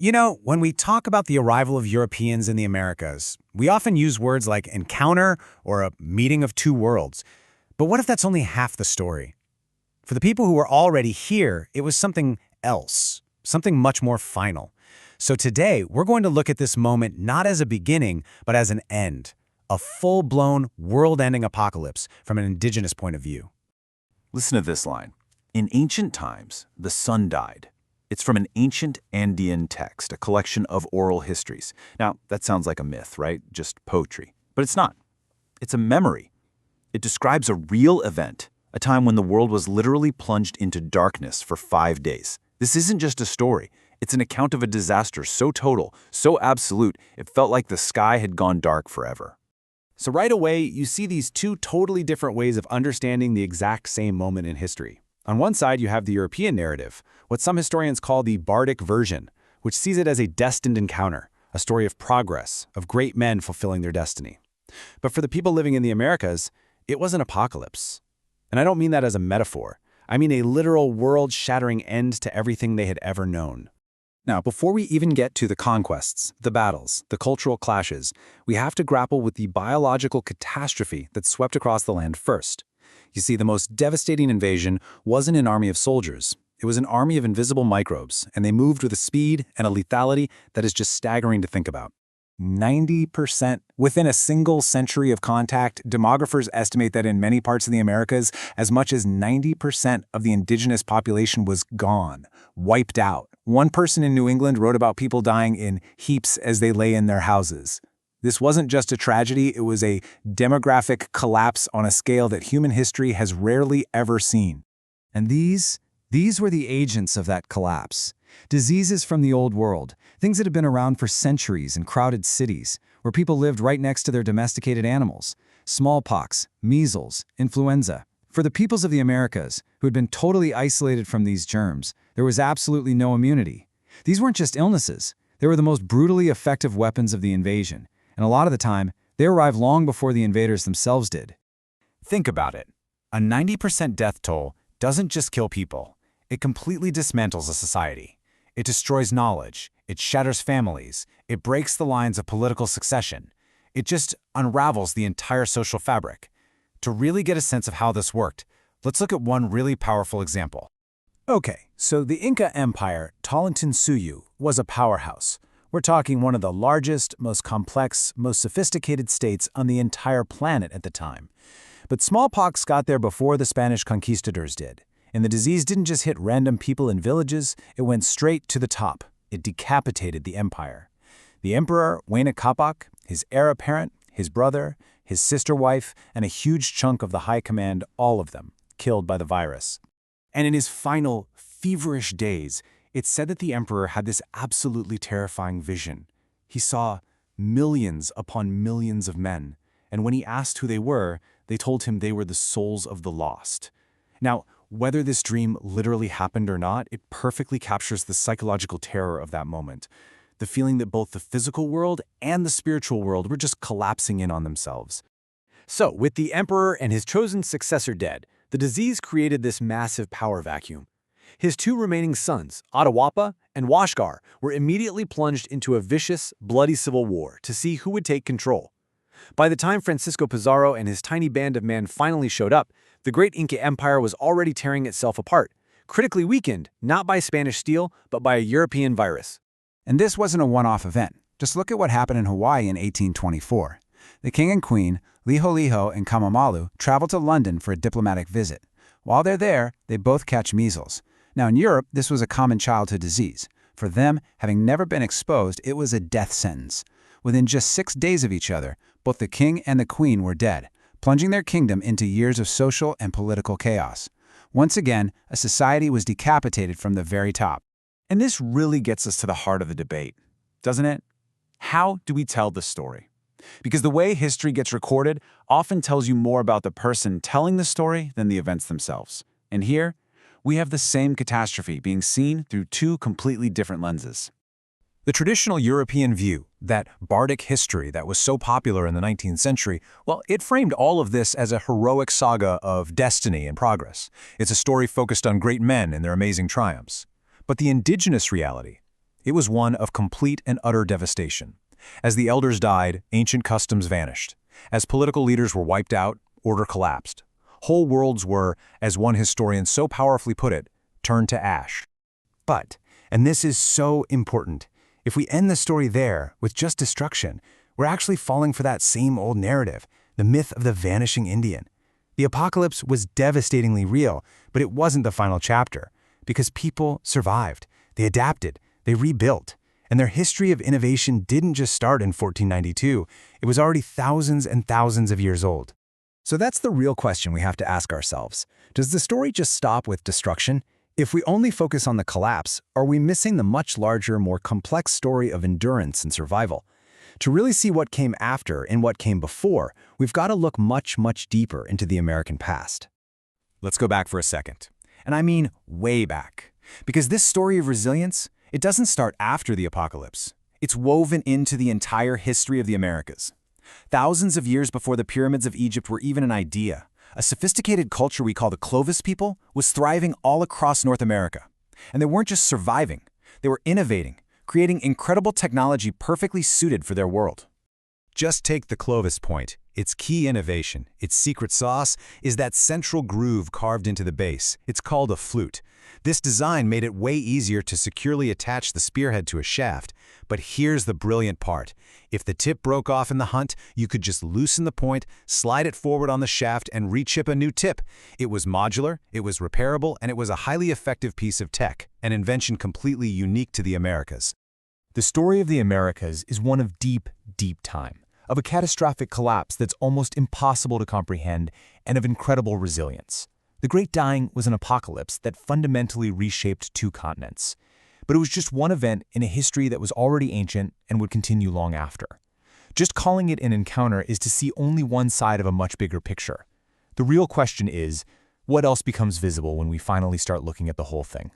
You know, when we talk about the arrival of Europeans in the Americas, we often use words like encounter or a meeting of two worlds. But what if that's only half the story? For the people who were already here, it was something else, something much more final. So today, we're going to look at this moment not as a beginning, but as an end, a full-blown, world-ending apocalypse from an indigenous point of view. Listen to this line. In ancient times, the sun died. It's from an ancient Andean text, a collection of oral histories. Now, that sounds like a myth, right? Just poetry. But it's not. It's a memory. It describes a real event, a time when the world was literally plunged into darkness for 5 days. This isn't just a story. It's an account of a disaster so total, so absolute, it felt like the sky had gone dark forever. So right away, you see these two totally different ways of understanding the exact same moment in history. On one side, you have the European narrative, what some historians call the bardic version, which sees it as a destined encounter, a story of progress, of great men fulfilling their destiny. But for the people living in the Americas, it was an apocalypse. And I don't mean that as a metaphor. I mean a literal world-shattering end to everything they had ever known. Now, before we even get to the conquests, the battles, the cultural clashes, we have to grapple with the biological catastrophe that swept across the land first. You see, the most devastating invasion wasn't an army of soldiers. It was an army of invisible microbes, and they moved with a speed and a lethality that is just staggering to think about. 90% within a single century of contact. Demographers estimate that in many parts of the Americas, as much as 90% of the indigenous population was gone, wiped out. One person in New England wrote about people dying in heaps as they lay in their houses. This wasn't just a tragedy, it was a demographic collapse on a scale that human history has rarely ever seen. And these were the agents of that collapse. Diseases from the old world, things that had been around for centuries in crowded cities, where people lived right next to their domesticated animals. Smallpox, measles, influenza. For the peoples of the Americas, who had been totally isolated from these germs, there was absolutely no immunity. These weren't just illnesses, they were the most brutally effective weapons of the invasion. And a lot of the time, they arrived long before the invaders themselves did. Think about it. A 90% death toll doesn't just kill people. It completely dismantles a society. It destroys knowledge. It shatters families. It breaks the lines of political succession. It just unravels the entire social fabric. To really get a sense of how this worked, let's look at one really powerful example. Okay, so the Inca Empire, Tawantinsuyu, was a powerhouse. We're talking one of the largest, most complex, most sophisticated states on the entire planet at the time. But smallpox got there before the Spanish conquistadors did. And the disease didn't just hit random people in villages, it went straight to the top. It decapitated the empire. The emperor, Huayna Capac, his heir apparent, his brother, his sister wife, and a huge chunk of the high command, all of them, killed by the virus. And in his final, feverish days, it's said that the emperor had this absolutely terrifying vision. He saw millions upon millions of men, and when he asked who they were, they told him they were the souls of the lost. Now, whether this dream literally happened or not, it perfectly captures the psychological terror of that moment. The feeling that both the physical world and the spiritual world were just collapsing in on themselves. So, with the emperor and his chosen successor dead, the disease created this massive power vacuum. His two remaining sons, Atahualpa and Huáscar, were immediately plunged into a vicious, bloody civil war to see who would take control. By the time Francisco Pizarro and his tiny band of men finally showed up, the great Inca Empire was already tearing itself apart, critically weakened not by Spanish steel, but by a European virus. And this wasn't a one-off event. Just look at what happened in Hawaii in 1824. The king and queen, Liholiho and Kamamalu, traveled to London for a diplomatic visit. While they're there, they both catch measles. Now in Europe, this was a common childhood disease. For them, having never been exposed, it was a death sentence. Within just 6 days of each other, both the king and the queen were dead, plunging their kingdom into years of social and political chaos. Once again, a society was decapitated from the very top. And this really gets us to the heart of the debate, doesn't it? How do we tell the story? Because the way history gets recorded often tells you more about the person telling the story than the events themselves. And here, we have the same catastrophe being seen through two completely different lenses. The traditional European view, that bardic history that was so popular in the 19th century, well, it framed all of this as a heroic saga of destiny and progress. It's a story focused on great men and their amazing triumphs. But the indigenous reality, It was one of complete and utter devastation. As the elders died, ancient customs vanished. As political leaders were wiped out, order collapsed. Whole worlds were, as one historian so powerfully put it, turned to ash. But, and this is so important, if we end the story there, with just destruction, we're actually falling for that same old narrative, the myth of the vanishing Indian. The apocalypse was devastatingly real, but it wasn't the final chapter, because people survived, they adapted, they rebuilt, and their history of innovation didn't just start in 1492, it was already thousands and thousands of years old. So that's the real question we have to ask ourselves. Does the story just stop with destruction? If we only focus on the collapse, are we missing the much larger, more complex story of endurance and survival? To really see what came after and what came before, we've got to look much, much deeper into the American past. Let's go back for a second. And I mean way back. Because this story of resilience, it doesn't start after the apocalypse. It's woven into the entire history of the Americas. Thousands of years before the pyramids of Egypt were even an idea, a sophisticated culture we call the Clovis people was thriving all across North America. And they weren't just surviving, they were innovating, creating incredible technology perfectly suited for their world. Just take the Clovis point. Its key innovation, its secret sauce, is that central groove carved into the base. It's called a flute. This design made it way easier to securely attach the spearhead to a shaft. But here's the brilliant part. If the tip broke off in the hunt, you could just loosen the point, slide it forward on the shaft, and rechip a new tip. It was modular, it was repairable, and it was a highly effective piece of tech, an invention completely unique to the Americas. The story of the Americas is one of deep, deep time, of a catastrophic collapse that's almost impossible to comprehend, and of incredible resilience. The Great Dying was an apocalypse that fundamentally reshaped two continents. But it was just one event in a history that was already ancient and would continue long after. Just calling it an encounter is to see only one side of a much bigger picture. The real question is, what else becomes visible when we finally start looking at the whole thing?